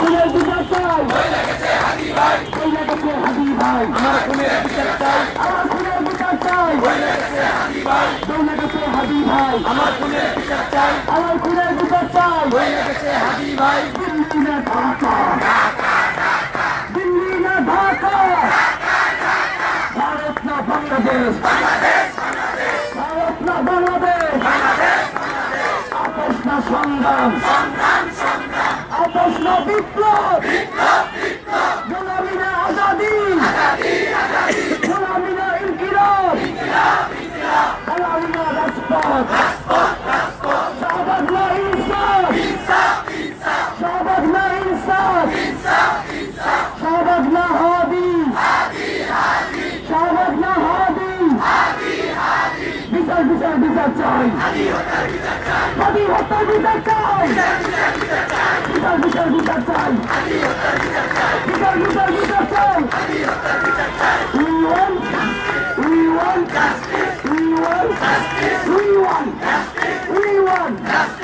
খুনের বিচার চাই, হাদি ভাই আমার খুনের বিচার চাই, আমার খুনের বিচার চাই, হাদি ভাই আমার খুনের বিচার চাই, আমার খুনের বিচার চাই, হাদি ভাই দিল্লি না ঢাকা, দিল্লি না ঢাকা, ভারত না বাংলাদেশ, ভারত না বাংলাদেশ, আপোষ না সংগ্রাম, আপোষ না বিপ্লব, গোলামি না আজাদি, গোলামি না ইনকিলাব, গোলামি না রাজপথ, শাহবাগ না ইনসাফ, শাহবাগ না ইনসাফ, শাহবাগ না হাদি, শাহবাগ না হাদি, বিচার বিচার বিচার চাই, হাদি হত্যার বিচার চাই, বিচার বিচার বিচার চাই, বিচার বিচার বিচার চাই, we want justice, we want justice, we want justice, we want justice.